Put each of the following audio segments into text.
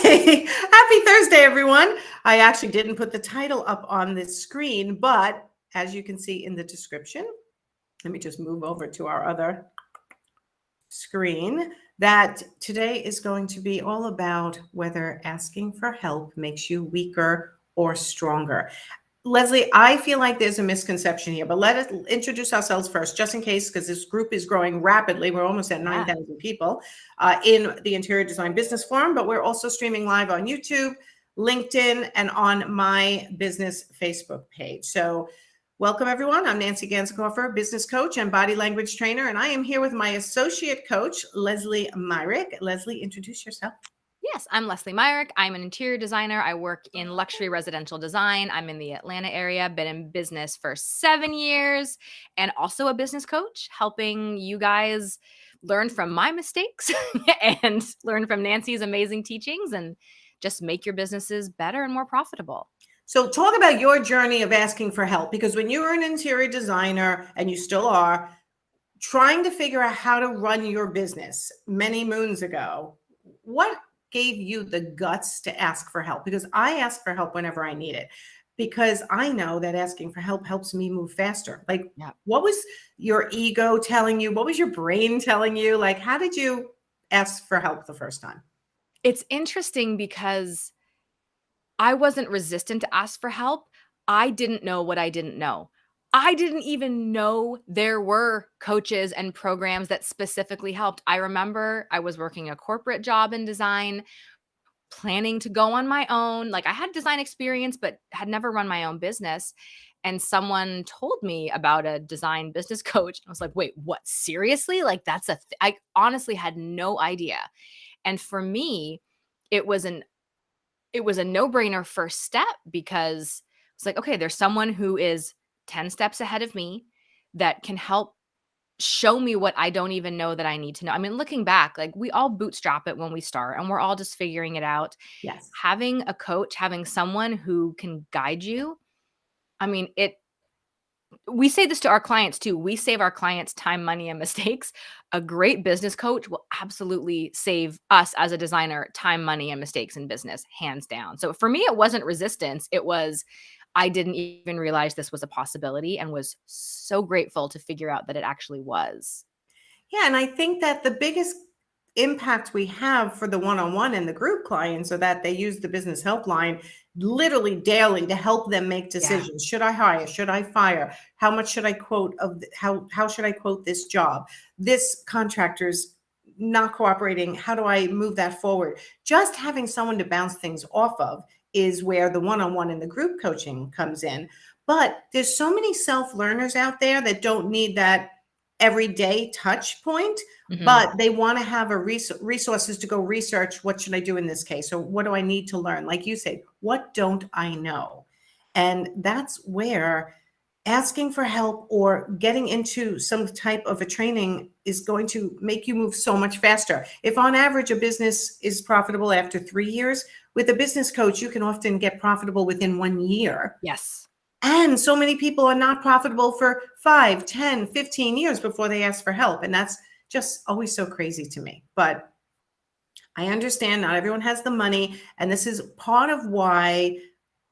Hey, happy Thursday, everyone. I actually didn't put the title up on this screen, but as you can see in the description, let me just move over to our other screen, that today is going to be all about whether asking for help makes you weaker or stronger. Lesley, I feel like there's a misconception here, but let us introduce ourselves first, just in case, because this group is growing rapidly. We're almost at Yeah. 9,000 people in the Interior Design Business Forum, but we're also streaming live on YouTube, LinkedIn, and on my business Facebook page. So welcome, everyone. I'm Nancy Ganskoffer, business coach and body language trainer, and I am here with my associate coach, Lesley Myrick. Lesley, introduce yourself. Yes, I'm Lesley Myrick. I'm an interior designer. I work in luxury residential design. I'm in the Atlanta area, been in business for 7 years, and also a business coach, helping you guys learn from my mistakes and learn from Nancy's amazing teachings and just make your businesses better and more profitable. So talk about your journey of asking for help, because when you were an interior designer, and you still are, trying to figure out how to run your business many moons ago, what gave you the guts to ask for help? Because I ask for help whenever I need it, because I know that asking for help helps me move faster. Like, Yeah. what was your ego telling you? What was your brain telling you? Like, how did you ask for help the first time? It's interesting because I wasn't resistant to ask for help. I didn't know what I didn't know. I didn't even know there were coaches and programs that specifically helped. I remember I was working a corporate job in design, planning to go on my own. Like I had design experience, but had never run my own business. And someone told me about a design business coach. I was like, wait, what? Seriously? Like that's I honestly had no idea. And for me, it was an it was a no-brainer first step because it's like, okay, there's someone who is 10 steps ahead of me that can help show me what I don't even know that I need to know. I mean, looking back, like we all bootstrap it when we start and we're all just figuring it out. Yes. Having a coach, having someone who can guide you, I mean, we say this to our clients too. We save our clients time, money, and mistakes. A great business coach will absolutely save us as a designer time, money, and mistakes in business, hands down. So for me, it wasn't resistance. It was, I didn't even realize this was a possibility and was so grateful to figure out that it actually was. Yeah, and I think that the biggest impact we have for the one-on-one and the group clients are that they use the business helpline literally daily to help them make Yeah. decisions. Should I hire? Should I fire? How much should I quote of how should I quote this job? This contractor's not cooperating. How do I move that forward? Just having someone to bounce things off of is where the one-on-one and the group coaching comes in. But there's so many self-learners out there that don't need that everyday touch point, Mhm. but they want to have a resources to go research, what should I do in this case, or what do I need to learn? Like you say, what don't I know? And that's where asking for help or getting into some type of a training is going to make you move so much faster. If on average a business is profitable after 3 years, with a business coach you can often get profitable within 1 year. Yes. And so many people are not profitable for 5, 10, 15 years before they ask for help. And that's just always so crazy to me. But I understand not everyone has the money. And this is part of why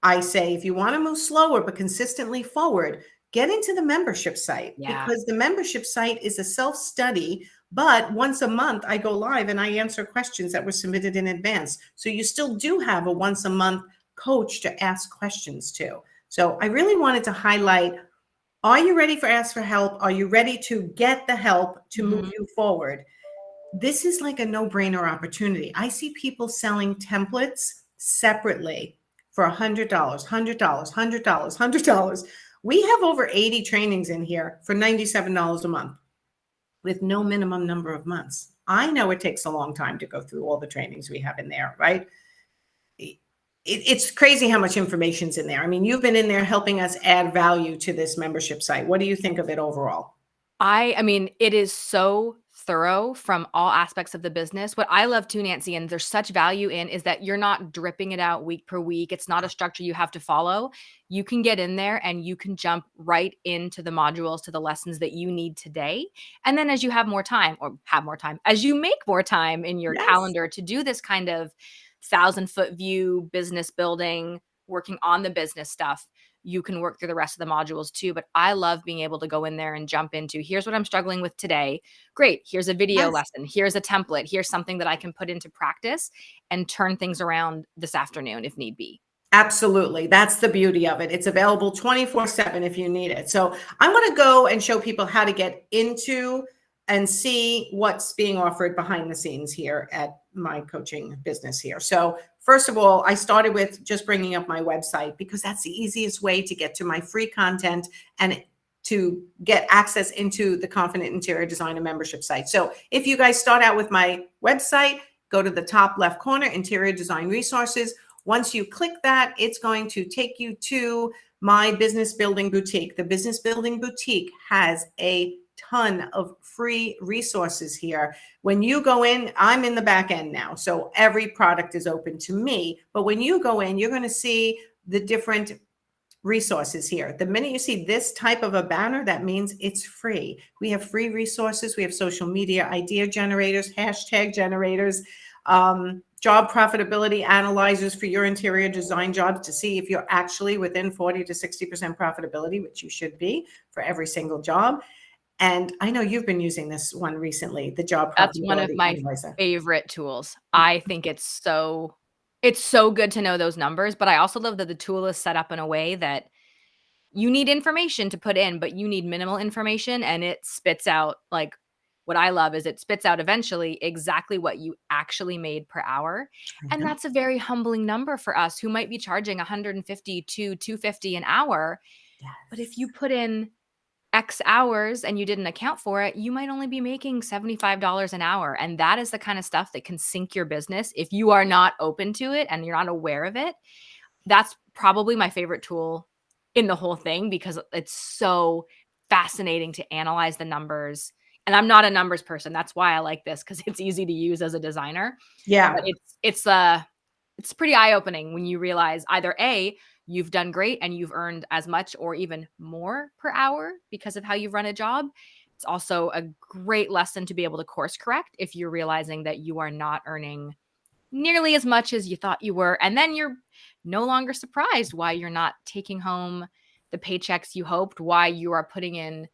I say if you want to move slower but consistently forward, get into the membership site, Yeah. because the membership site is a self-study. But once a month, I go live and I answer questions that were submitted in advance. So you still do have a once a month coach to ask questions to. So I really wanted to highlight, are you ready for ask for help? Are you ready to get the help to move Mhm. you forward? This is like a no-brainer opportunity. I see people selling templates separately for $100, $100, $100, $100. We have over 80 trainings in here for $97 a month with no minimum number of months. I know it takes a long time to go through all the trainings we have in there, right? It's crazy how much information's in there. I mean, you've been in there helping us add value to this membership site. What do you think of it overall? I mean, it is so thorough from all aspects of the business. What I love too, Nancy, and there's such value in is that you're not dripping it out week per week. It's not a structure you have to follow. You can get in there and you can jump right into the modules, to the lessons that you need today. And then as you have more time, as you make more time in your Yes. calendar to do this kind of 1,000-foot view, business building, working on the business stuff, you can work through the rest of the modules too. But I love being able to go in there and jump into, here's what I'm struggling with today. Great. Here's a video Yes. lesson. Here's a template. Here's something that I can put into practice and turn things around this afternoon if need be. Absolutely. That's the beauty of it. It's available 24/7 if you need it. So I'm going to go and show people how to get into and see what's being offered behind the scenes here at my coaching business here. So first of all, I started with just bringing up my website because that's the easiest way to get to my free content and to get access into the Confident Interior Designer membership site. So if you guys start out with my website, go to the top left corner, Interior Design Resources. Once you click that, it's going to take you to my Business Building Boutique. The Business Building Boutique has a ton of free resources here. When you go in, I'm in the back end now, so every product is open to me. But when you go in, you're going to see the different resources here. The minute you see this type of a banner, that means it's free. We have free resources. We have social media idea generators, hashtag generators, job profitability analyzers for your interior design jobs to see if you're actually within 40 to 60% profitability, which you should be for every single job. And I know you've been using this one recently, the job That's one of profitability my analyzer. favorite tools. I think it's so good to know those numbers, but I also love that the tool is set up in a way that you need information to put in, but you need minimal information, and it spits out, like, what I love is it spits out eventually exactly what you actually made per hour. And that's a very humbling number for us who might be charging 150 to 250 an hour. But if you put in X hours and you didn't account for it, you might only be making $75 an hour. And that is the kind of stuff that can sink your business if you are not open to it and you're not aware of it. That's probably my favorite tool in the whole thing because it's so fascinating to analyze the numbers. And I'm not a numbers person. That's why I like this, because it's easy to use as a designer. Yeah. But it's pretty eye-opening when you realize either A, you've done great and you've earned as much or even more per hour because of how you've run a job. It's also a great lesson to be able to course correct if you're realizing that you are not earning nearly as much as you thought you were. And then you're no longer surprised why you're not taking home the paychecks you hoped, why you are putting in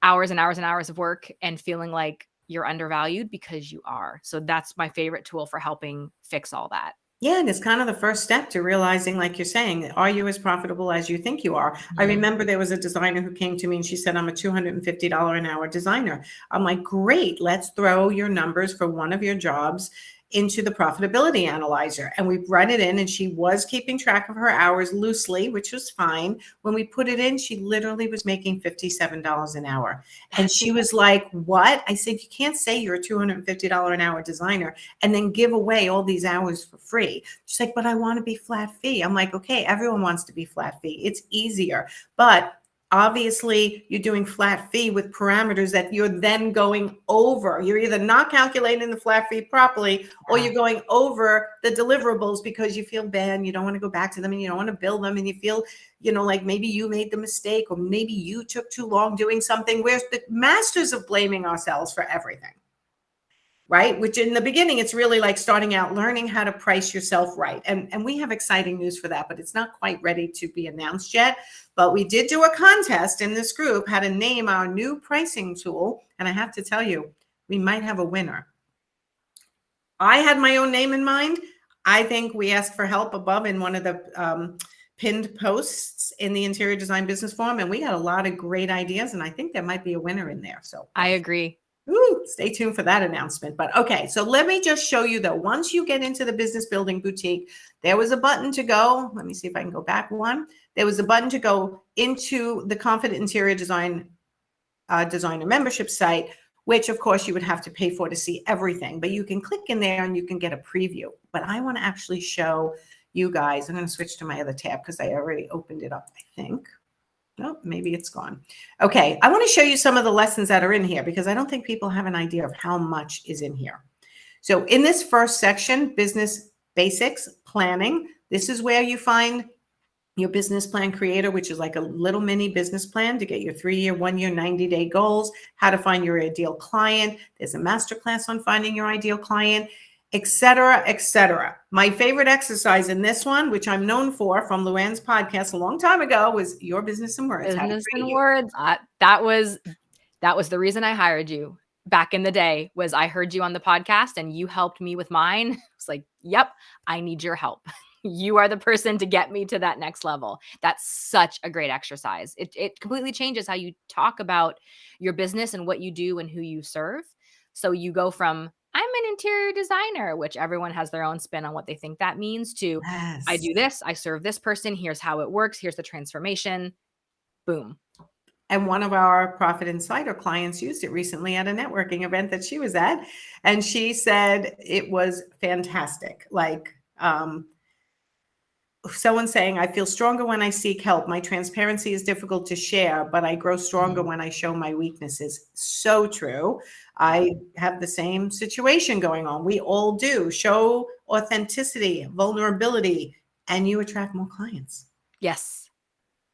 hours and hours and hours of work and feeling like you're undervalued, because you are. So that's my favorite tool for helping fix all that. Yeah, and it's kind of the first step to realizing, like you're saying, are you as profitable as you think you are? I remember there was a designer who came to me and she said, I'm a $250 an hour designer. I'm like, great, let's throw your numbers for one of your jobs into the profitability analyzer. And we run it in, and she was keeping track of her hours loosely, which was fine. When we put it in, she literally was making $57 an hour. And she was like, what? I said, you can't say you're a $250 an hour designer and then give away all these hours for free. She's like, but I want to be flat fee. I'm like, okay, everyone wants to be flat fee. It's easier. But obviously, you're doing flat fee with parameters that you're then going over. You're either not calculating the flat fee properly, or you're going over the deliverables because you feel bad and you don't want to go back to them and you don't want to bill them, and you feel, like maybe you made the mistake or maybe you took too long doing something. We're the masters of blaming ourselves for everything. Right? Which in the beginning, it's really like starting out, learning how to price yourself right. And we have exciting news for that, but it's not quite ready to be announced yet. But we did do a contest in this group, how to name our new pricing tool. And I have to tell you, we might have a winner. I had my own name in mind. I think we asked for help above in one of the pinned posts in the Interior Design Business Forum, and we got a lot of great ideas. And I think there might be a winner in there. So I agree. Ooh, stay tuned for that announcement. But okay, so let me just show you though, once you get into the Business Building Boutique, there was a button to go. Let me see if I can go back one. There was a button to go into the Confident Interior Design Designer membership site, which of course you would have to pay for to see everything, but you can click in there and you can get a preview. But I want to actually show you guys. I'm going to switch to my other tab because I already opened it up, I think. Oh, maybe it's gone. Okay, I want to show you some of the lessons that are in here because I don't think people have an idea of how much is in here. So in this first section, business basics, planning, this is where you find your business plan creator, which is like a little mini business plan to get your 3-year, 1-year, 90-day goals, how to find your ideal client. There's a masterclass on finding your ideal client. et cetera, et cetera. My favorite exercise in this one, which I'm known for from Luann's podcast a long time ago, was your business and words, how to Business create and you. words. That was the reason I hired you back in the day. Was I heard you on the podcast and you helped me with mine. It's like, yep, I need your help. You are the person to get me to that next level. That's such a great exercise. It completely changes how you talk about your business and what you do and who you serve. So you go from I'm an interior designer, which everyone has their own spin on what they think that means, to I Yes. do this, I serve this person, here's how it works, here's the transformation. Boom. And one of our Profit Insider clients used it recently at a networking event that she was at. And she said it was fantastic. Like, someone saying, I feel stronger when I seek help. My transparency is difficult to share, but I grow stronger when I show my weaknesses. So true. I have the same situation going on. We all do. Show authenticity, vulnerability, and you attract more clients, Yes.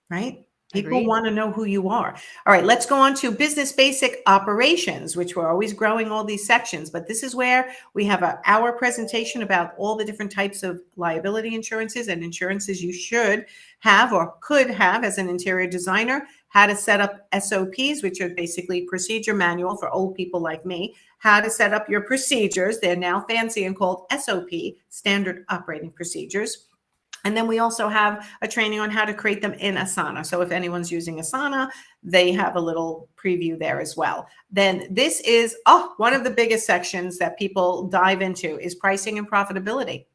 right? People Agreed. want to know who you are. All right, let's go on to business basic operations, which we're always growing all these sections. But this is where we have an hour presentation about all the different types of liability insurances and insurances you should have or could have as an interior designer, how to set up SOPs, which are basically procedure manual for old people like me, how to set up your procedures. They're now fancy and called SOP, standard operating procedures. And then we also have a training on how to create them in Asana. So if anyone's using Asana, they have a little preview there as well. Then this is one of the biggest sections that people dive into is pricing and profitability.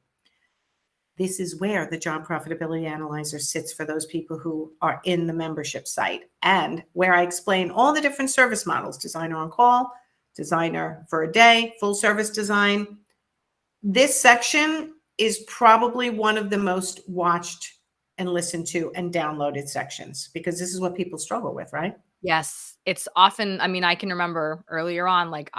This is where the job profitability analyzer sits for those people who are in the membership site, and where I explain all the different service models: designer on call, designer for a day, full service design. This section is probably one of the most watched and listened to and downloaded sections, because this is what people struggle with, right? Yes. It's often, I mean, I can remember earlier on, like,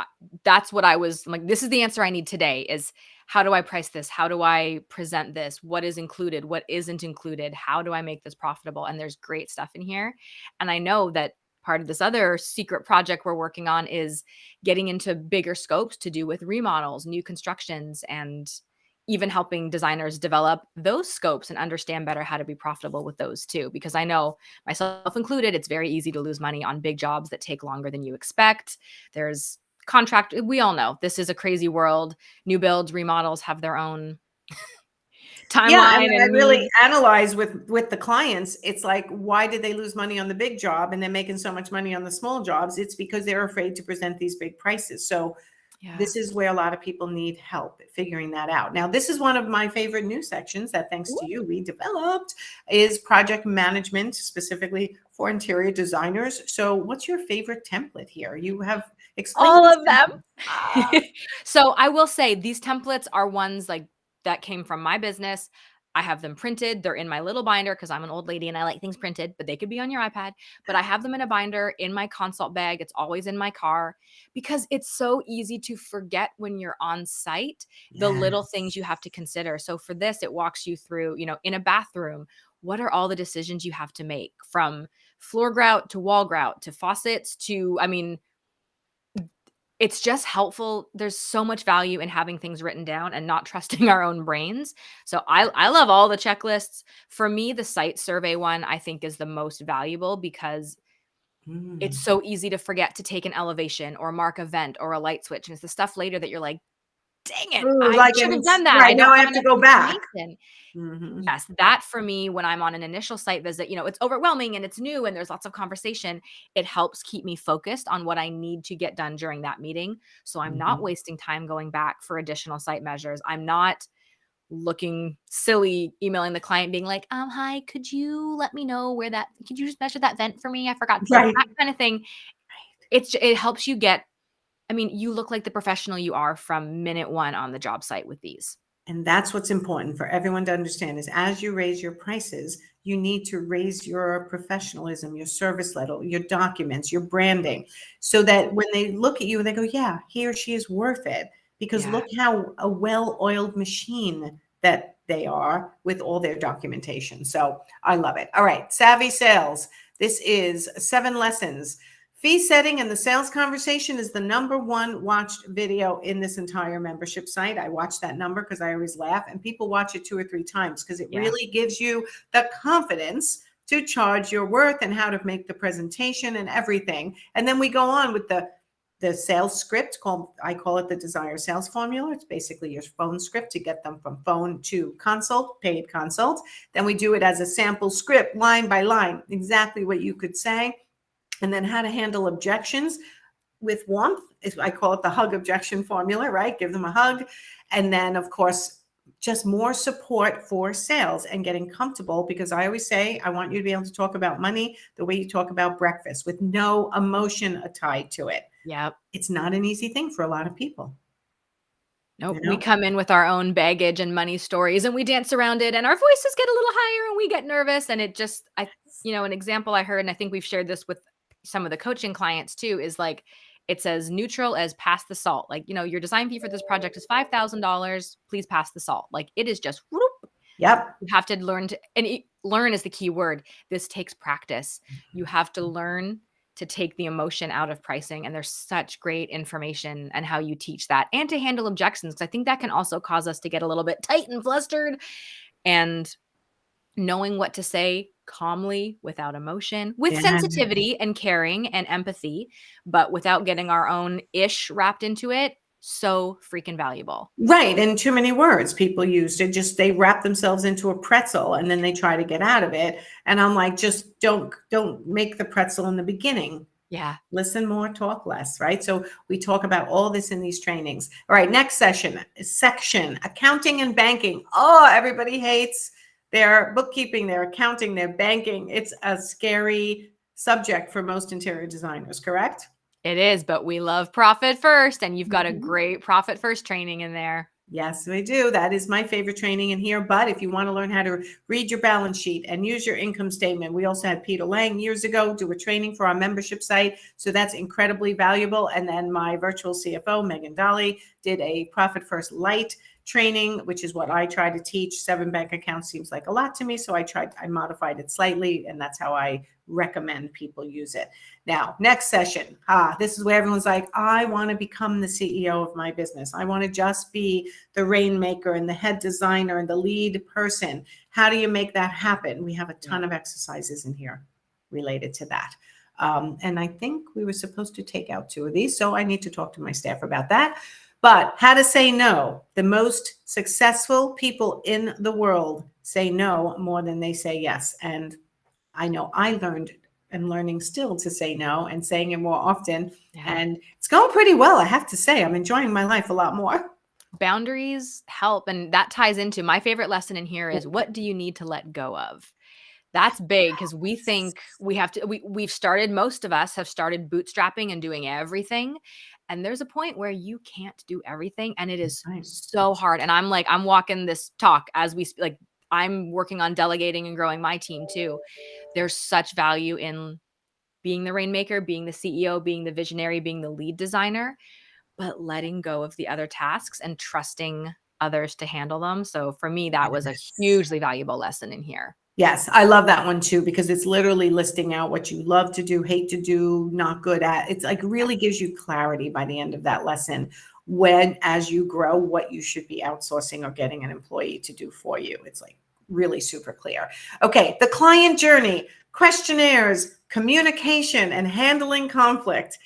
that's what I was like, this is the answer I need today is how do I price this? How do I present this? What is included? What isn't included? How do I make this profitable? And there's great stuff in here. And I know that part of this other secret project we're working on is getting into bigger scopes to do with remodels, new constructions, and even helping designers develop those scopes and understand better how to be profitable with those too. Because I know, myself included, it's very easy to lose money on big jobs that take longer than you expect. There's contract. We all know this is a crazy world. New builds, remodels have their own Yeah, and timeline when I and really needs. analyze with the clients, it's like, why did they lose money on the big job and they're making so much money on the small jobs? It's because they're afraid to present these big prices. So Yeah. this is where a lot of people need help figuring that out. Now, this is one of my favorite new sections that, thanks to you, we developed, is project management, specifically for interior designers. So what's your favorite template here? You have explained All this of them. template. Ah, So I will say these templates are ones like that came from my business. I have them printed. They're in my little binder because I'm an old lady and I like things printed, but they could be on your iPad. But I have them in a binder in my consult bag. It's always in my car because it's so easy to forget when you're on site the little things yes. you have to consider. So for this, it walks you through, in a bathroom, what are all the decisions you have to make, from floor grout to wall grout to faucets to, I mean, it's just helpful. There's so much value in having things written down and not trusting our own brains. So I love all the checklists. For me, the site survey one I think is the most valuable because it's Mm. so easy to forget to take an elevation or mark a vent or a light switch. And it's the stuff later that you're like, dang it, Ooh, I like, should and have it's done that. I right now don't I have have to enough go back. information. Mhm. Yes, that for me, when I'm on an initial site visit, it's overwhelming and it's new and there's lots of conversation. It helps keep me focused on what I need to get done during that meeting. So I'm not Mhm. wasting time going back for additional site measures. I'm not looking silly emailing the client being like, hi, could you let me know could you just measure that vent for me? I forgot, like Right. that kind of thing. It helps you get, I mean, you look like the professional you are from minute one on the job site with these. And that's what's important for everyone to understand, is as you raise your prices, you need to raise your professionalism, your service level, your documents, your branding, so that when they look at you, they go, yeah, he or she is worth it. Because Yeah. look how a well-oiled machine that they are with all their documentation. So I love it. All right, savvy sales. This is 7 lessons. Fee setting and the sales conversation is the #1 watched video in this entire membership site. I watch that number because I always laugh, and people watch it 2 or 3 times because it Yeah. really gives you the confidence to charge your worth and how to make the presentation and everything. And then we go on with the sales script I call it the Desire Sales Formula. It's basically your phone script to get them from phone to consult, paid consult. Then we do it as a sample script, line by line, exactly what you could say. And then how to handle objections with warmth. I call it the hug objection formula, right? Give them a hug. And then, of course, just more support for sales and getting comfortable, because I always say, I want you to be able to talk about money the way you talk about breakfast, with no emotion tied to it. Yep. It's not an easy thing for a lot of people. Nope. You We know? come in with our own baggage and money stories and we dance around it and our voices get a little higher and we get nervous. And it just, an example I heard, and I think we've shared this with some of the coaching clients too, is like, it's as neutral as pass the salt. Like, your design fee for this project is $5,000. Please pass the salt. Like, it is just, whoop. Yep. You have to learn to, and learn is the key word. This takes practice. You have to learn to take the emotion out of pricing. And there's such great information and how you teach that, and to handle objections. 'Cause I think that can also cause us to get a little bit tight and flustered, and knowing what to say calmly without emotion, with Yeah. sensitivity and caring and empathy, but without getting our own ish wrapped into it. So freaking valuable. Right. And too many words people use to just, they wrap themselves into a pretzel and then they try to get out of it. And I'm like, just don't make the pretzel in the beginning. Yeah. Listen more, talk less, right? So we talk about all this in these trainings. All right, next section, accounting and banking. Oh, everybody hates their bookkeeping, their accounting, their banking. It's a scary subject for most interior designers, correct? It is, but we love profit first, and you've got a Mhm. great profit first training in there. Yes, we do. That is my favorite training in here. But if you want to learn how to read your balance sheet and use your income statement, we also had Peter Lang years ago do a training for our membership site. So that's incredibly valuable. And then my virtual CFO, Megan Dolly, did a Profit First Light training, which is what I try to teach. 7 bank accounts seems like a lot to me. So I modified it slightly, and that's how I recommend people use it. Now, next session. This is where everyone's like, I want to become the CEO of my business. I want to just be the rainmaker and the head designer and the lead person. How do you make that happen? We have a ton of exercises in here related to that. And I think we were supposed to take out 2 of these, so I need to talk to my staff about that. But how to say no. The most successful people in the world say no more than they say yes. And I know I learned and learning still to say no and saying it more often. Yeah. And it's going pretty well, I have to say. I'm enjoying my life a lot more. Boundaries help, and that ties into my favorite lesson in here is, what do you need to let go of? That's big, because we think we have to, we've started, most of us have started bootstrapping and doing everything. And there's a point where you can't do everything, and it is Right. so hard. And I'm walking this talk as we speak. Like, I'm working on delegating and growing my team too. There's such value in being the rainmaker, being the CEO, being the visionary, being the lead designer, but letting go of the other tasks and trusting others to handle them. So for me, that was a hugely valuable lesson in here. Yes, I love that one too, because it's literally listing out what you love to do, hate to do, not good at. It's like really gives you clarity by the end of that lesson, when as you grow, what you should be outsourcing or getting an employee to do for you. It's like really super clear. Okay, the client journey, questionnaires, communication, and handling conflict.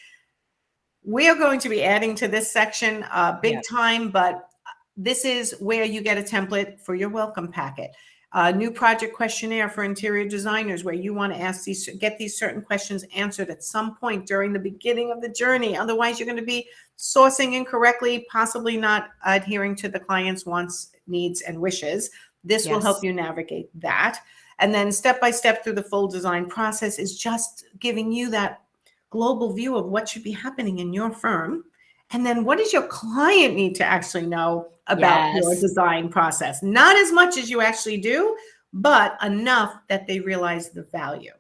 We are going to be adding to this section big time, but this is where you get a template for your welcome packet. A new project questionnaire for interior designers, where you want to get these certain questions answered at some point during the beginning of the journey. Otherwise, you're going to be sourcing incorrectly, possibly not adhering to the client's wants, needs, and wishes. This will help you navigate that. And then step by step through the full design process is just giving you that global view of what should be happening in your firm. And then what does your client need to actually know about your design process? Not as much as you actually do, but enough that they realize the value.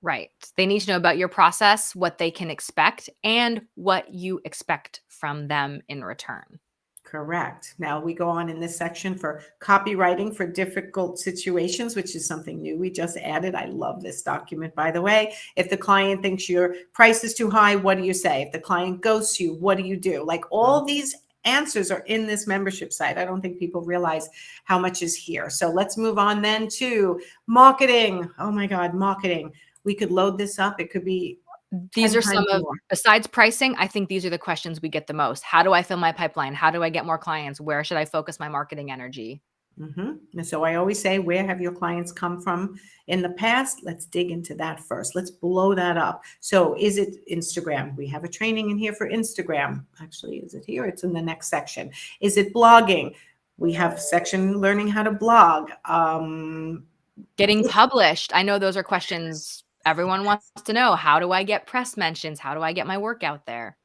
Right. They need to know about your process, what they can expect, and what you expect from them in return. Correct. Now we go on in this section for copywriting for difficult situations, which is something new we just added. I love this document, by the way. If the client thinks your price is too high, what do you say? If the client ghosts you, what do you do? Like all these answers are in this membership site. I don't think people realize how much is here. So let's move on then to marketing. Oh my God, marketing. We could load this up. It could be These 10 are some times of, more. besides pricing, I think these are the questions we get the most. How do I fill my pipeline? How do I get more clients? Where should I focus my marketing energy? And so I always say, where have your clients come from in the past? Let's dig into that first. Let's blow that up. So is it Instagram? We have a training in here for Instagram. Actually, is it here? It's in the next section. Is it blogging? We have a section learning how to blog. Getting published. I know those are questions everyone wants to know. How do I get press mentions? How do I get my work out there?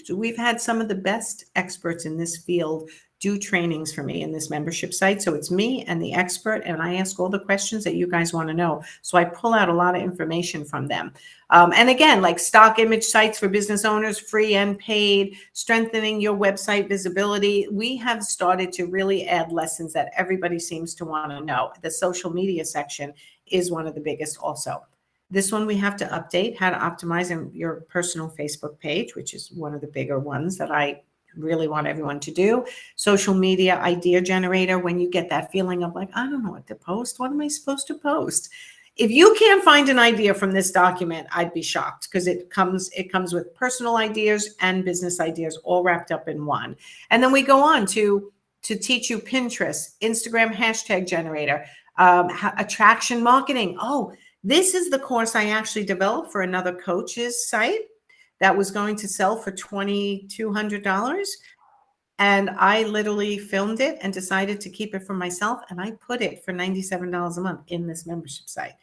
So we've had some of the best experts in this field do trainings for me in this membership site. So it's me and the expert, and I ask all the questions that you guys want to know. So I pull out a lot of information from them. And again, like stock image sites for business owners, free and paid, strengthening your website visibility. We have started to really add lessons that everybody seems to want to know. The social media section is one of the biggest also. This one we have to update, how to optimize your personal Facebook page, which is one of the bigger ones that I really want everyone to do. Social media idea generator, when you get that feeling of like, I don't know what to post. What am I supposed to post? If you can't find an idea from this document, I'd be shocked, because it comes with personal ideas and business ideas all wrapped up in one. And then we go on to teach you Pinterest, Instagram hashtag generator, attraction marketing. Oh, this is the course I actually developed for another coach's site that was going to sell for $2,200. And I literally filmed it and decided to keep it for myself. And I put it for $97 a month in this membership site,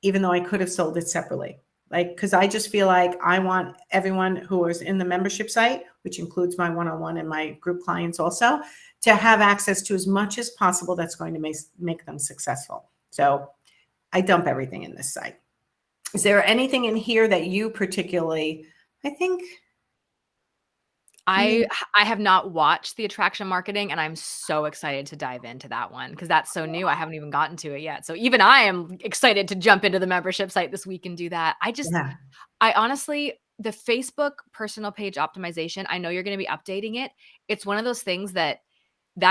even though I could have sold it separately. Like, because I just feel like I want everyone who is in the membership site, which includes my one-on-one and my group clients also, to have access to as much as possible that's going to make them successful. So I dump everything in this site. Is there anything in here that you particularly, I think? I have not watched the attraction marketing, and I'm so excited to dive into that one because that's so new. I haven't even gotten to it yet. So even I am excited to jump into the membership site this week and do that. I honestly, the Facebook personal page optimization, I know you're going to be updating it. It's one of those things that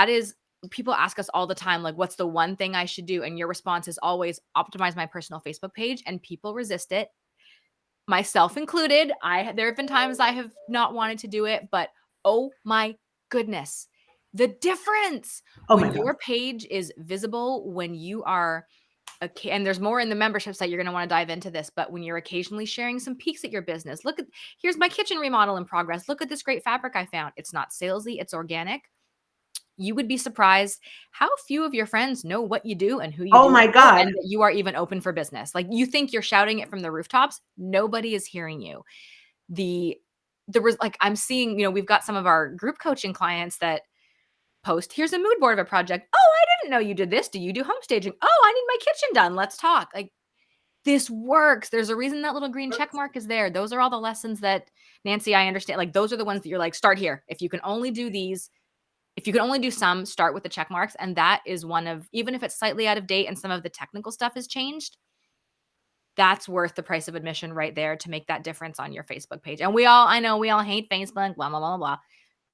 is, people ask us all the time, like, what's the one thing I should do? And your response is always optimize my personal Facebook page, and people resist it, myself included. There have been times I have not wanted to do it, but oh my goodness, the difference when your page is visible, when you are, and there's more in the membership site, you're going to want to dive into this, but when you're occasionally sharing some peeks at your business, here's my kitchen remodel in progress. Look at this great fabric I found. It's not salesy, it's organic. You would be surprised how few of your friends know what you do and who you do. Oh my God. And that you are even open for business. Like, you think you're shouting it from the rooftops. Nobody is hearing you. Like, I'm seeing, we've got some of our group coaching clients that post, here's a mood board of a project. Oh, I didn't know you did this. Do you do home staging? Oh, I need my kitchen done. Let's talk. Like, this works. There's a reason that little green check mark is there. Those are all the lessons that, Nancy, I understand. Like, those are the ones that you're like, start here. If you can only do these, if you can only do some, start with the check marks. And that is one of, even if it's slightly out of date and some of the technical stuff has changed, that's worth the price of admission right there to make that difference on your Facebook page. And I know we all hate Facebook, blah, blah, blah, blah.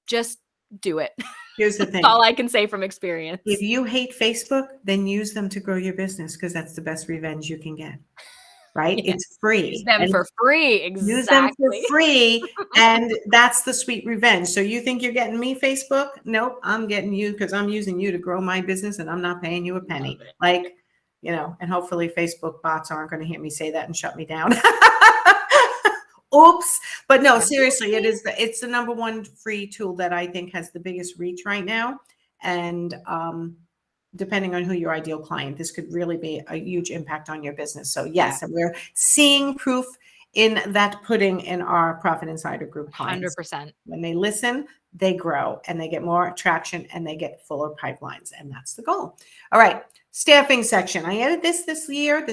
Just do it. Here's the thing. That's all I can say from experience. If you hate Facebook, then use them to grow your business, because that's the best revenge you can get. Right? Yes. It's free. Use them for free. Exactly. Use them for free. And that's the sweet revenge. So you think you're getting me, Facebook? Nope, I'm getting you, because I'm using you to grow my business, and I'm not paying you a penny. Like, and hopefully Facebook bots aren't going to hear me say that and shut me down. Oops. But no, seriously, it's the number one free tool that I think has the biggest reach right now. And depending on who your ideal client, this could really be a huge impact on your business. So yes, and we're seeing proof in that pudding in our Profit Insider group clients. 100%. When they listen, they grow and they get more traction and they get fuller pipelines. And that's the goal. All right. Staffing section. I added this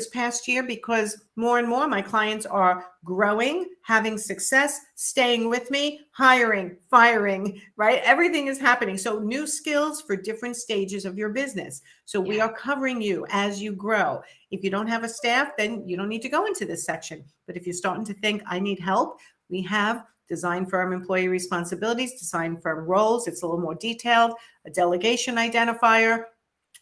past year, because more and more my clients are growing, having success, staying with me, hiring, firing, right? Everything is happening. So new skills for different stages of your business. So we are covering you as you grow. If you don't have a staff, then you don't need to go into this section. But if you're starting to think, I need help, we have design firm employee responsibilities, design firm roles. It's a little more detailed, a delegation identifier,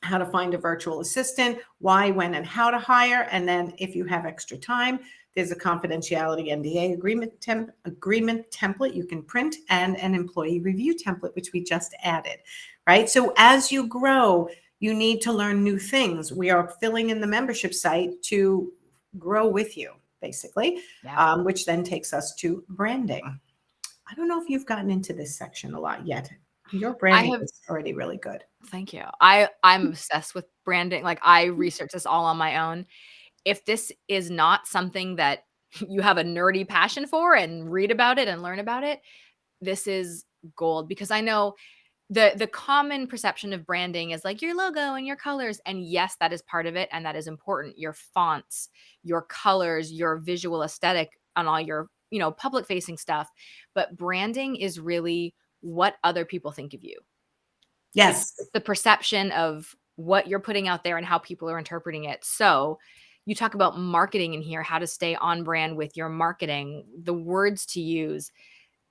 how to find a virtual assistant, why, when, and how to hire. And then if you have extra time, there's a confidentiality NDA agreement template you can print, and an employee review template, which we just added, right? So as you grow, you need to learn new things. We are filling in the membership site to grow with you, basically, which then takes us to branding. I don't know if you've gotten into this section a lot yet. Your branding is already really good. Thank you. I'm obsessed with branding. Like, I research this all on my own. If this is not something that you have a nerdy passion for and read about it and learn about it, this is gold, because I know the common perception of branding is like your logo and your colors. And yes, that is part of it. And that is important. Your fonts, your colors, your visual aesthetic on all your, public facing stuff. But branding is really what other people think of you. Yes. It's the perception of what you're putting out there and how people are interpreting it. So you talk about marketing in here, how to stay on brand with your marketing, the words to use,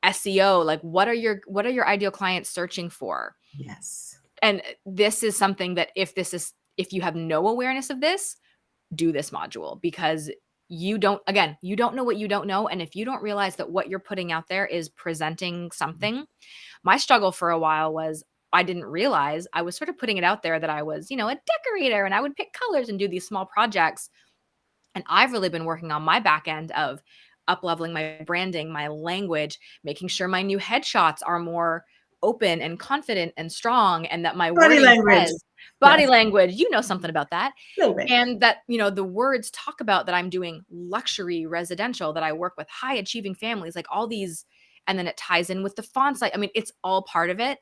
SEO, like what are your ideal clients searching for? Yes. And this is something that if you have no awareness of this, do this module, because you don't know what you don't know. And if you don't realize that what you're putting out there is presenting something, my struggle for a while was I didn't realize I was sort of putting it out there that I was, a decorator and I would pick colors and do these small projects. And I've really been working on my back end of up-leveling my branding, my language, making sure my new headshots are more open and confident and strong, and that my Body wording language. says body Yes. language, something about that. A little bit. And that, the words talk about that I'm doing luxury residential, that I work with high achieving families, like all these, and then it ties in with the fonts. Like, I mean, it's all part of it.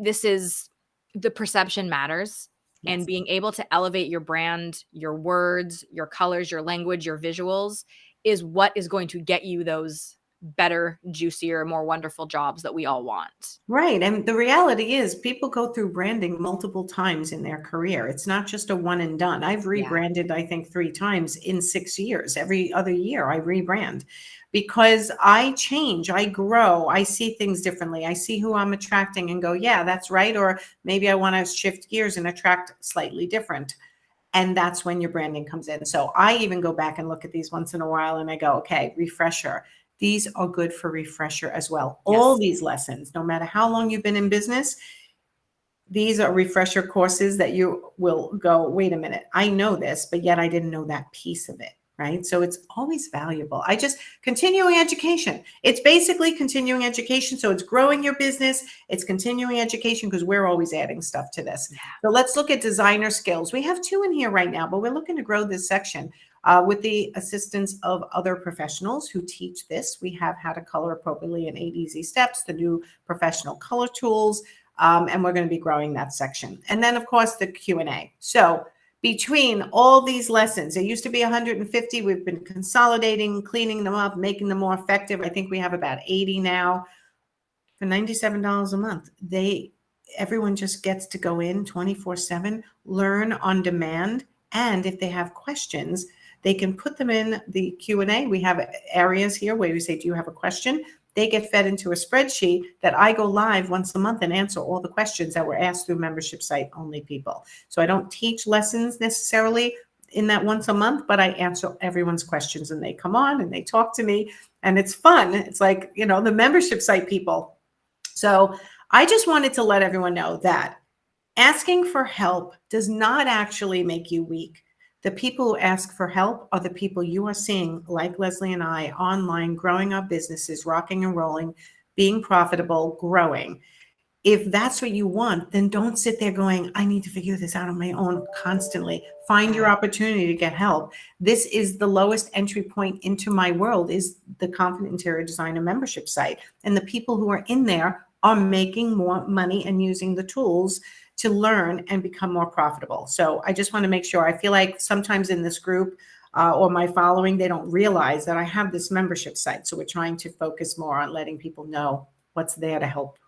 This is the perception matters. Yes. And being able to elevate your brand, your words, your colors, your language, your visuals is what is going to get you those better, juicier, more wonderful jobs that we all want. Right. And the reality is people go through branding multiple times in their career. It's not just a one and done. I've rebranded, I think, 3 times in 6 years. Every other year I rebrand, because I change, I grow, I see things differently. I see who I'm attracting and go, yeah, that's right. Or maybe I want to shift gears and attract slightly different. And that's when your branding comes in. So I even go back and look at these once in a while and I go, okay, refresher. These are good for refresher as well. Yes. All these lessons, no matter how long you've been in business, these are refresher courses that you will go, wait a minute, I know this, but yet I didn't know that piece of it, right? So it's always valuable. Continuing education. It's basically continuing education. So it's growing your business. It's continuing education, because we're always adding stuff to this. Yeah. So let's look at designer skills. We have 2 in here right now, but we're looking to grow this section. With the assistance of other professionals who teach this. We have how to color appropriately in 8 easy steps, the new professional color tools, and we're going to be growing that section. And then, of course, the Q&A. So between all these lessons, there used to be 150. We've been consolidating, cleaning them up, making them more effective. I think we have about 80 now for $97 a month. Everyone just gets to go in 24/7, learn on demand. And if they have questions, they can put them in the Q&A. We have areas here where we say, do you have a question? They get fed into a spreadsheet that I go live once a month and answer all the questions that were asked through membership site only people. So I don't teach lessons necessarily in that once a month, but I answer everyone's questions and they come on and they talk to me and it's fun. It's like, the membership site people. So I just wanted to let everyone know that asking for help does not actually make you weak. The people who ask for help are the people you are seeing, like Lesley and I, online, growing our businesses, rocking and rolling, being profitable, growing. If that's what you want, then don't sit there going, I need to figure this out on my own constantly. Find your opportunity to get help. This is the lowest entry point into my world, is the Confident Interior Designer membership site. And the people who are in there are making more money and using the tools to learn and become more profitable. So I just want to make sure. I feel like sometimes in this group or my following, they don't realize that I have this membership site. So we're trying to focus more on letting people know what's there to help.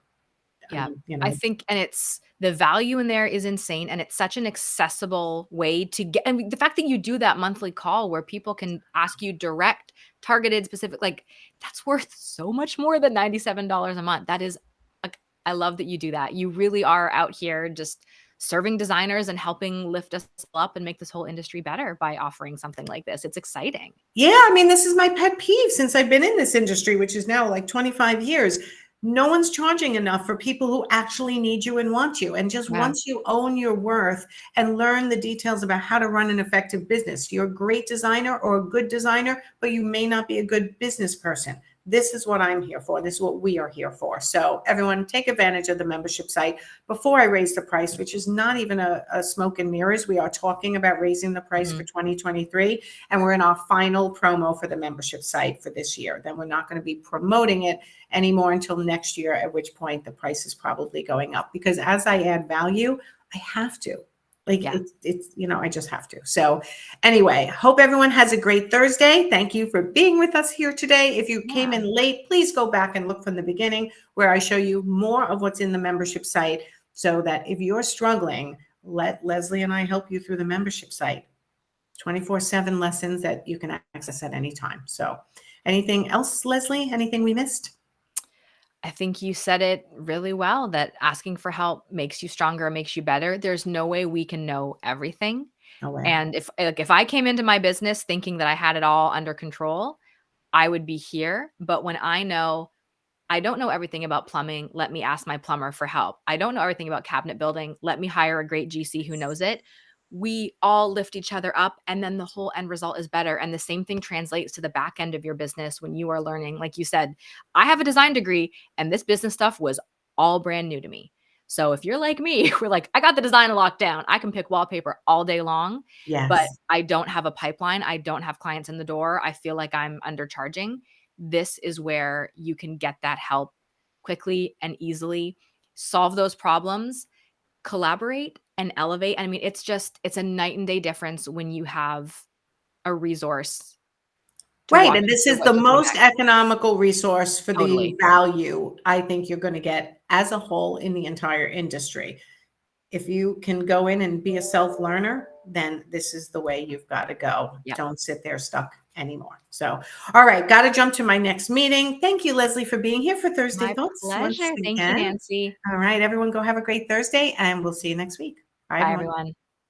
Yeah. You I know, think and it's the value in there is insane, and it's such an accessible way to get and the fact that you do that monthly call where people can ask you direct, targeted, specific, like, that's worth so much more than $97 a month. That is like, I love that you do that. You really are out here just serving designers and helping lift us up and make this whole industry better by offering something like this. It's exciting. yeah, I mean, this is my pet peeve since I've been in this industry, which is now like 25 years. No one's charging enough for people who actually need you and want you. And just Yeah. once you own your worth and learn the details about how to run an effective business, you're a great designer or a good designer, but you may not be a good business person. This is what I'm here for. This is what we are here for. So everyone take advantage of the membership site before I raise the price, which is not even a smoke and mirrors. We are talking about raising the price for Mhm. 2023, and we're in our final promo for the membership site for this year. Then we're not going to be promoting it anymore until next year, at which point the price is probably going up, because as I add value, I have to. Like Yeah. it's I just have to. So anyway, hope everyone has a great Thursday. Thank you for being with us here today. If you came Yeah. in late, please go back and look from the beginning where I show you more of what's in the membership site, so that if you're struggling, let Lesley and I help you through the membership site. 24/7 lessons that you can access at any time. So anything else, Lesley? Anything we missed? I think you said it really well that asking for help makes you stronger, makes you better. There's no way we can know everything. No way. And if I came into my business thinking that I had it all under control, I would be here. But when I know I don't know everything about plumbing, let me ask my plumber for help. I don't know everything about cabinet building, let me hire a great GC who knows it. We all lift each other up, and then the whole end result is better. And the same thing translates to the back end of your business when you are learning. Like you said, I have a design degree, and this business stuff was all brand new to me. So if you're like me, we're like, I got the design locked down. I can pick wallpaper all day long, but Yes. I don't have a pipeline. I don't have clients in the door. I feel like I'm undercharging. This is where you can get that help quickly and easily, solve those problems, collaborate and elevate. I mean, it's a night and day difference when you have a resource to Right. walk And you this through is what the to do most next. economical resource for the Totally. value I think you're going to get as a whole in the entire industry. If you can go in and be a self learner, then this is the way you've got to go. Yep. Don't sit there stuck anymore. So, all right, got to jump to my next meeting. Thank you, Lesley, for being here for Thursday My Thoughts once pleasure. Thank you, again. Nancy. All right, everyone, go have a great Thursday, and we'll see you next week. Bye, Bye, everyone. everyone.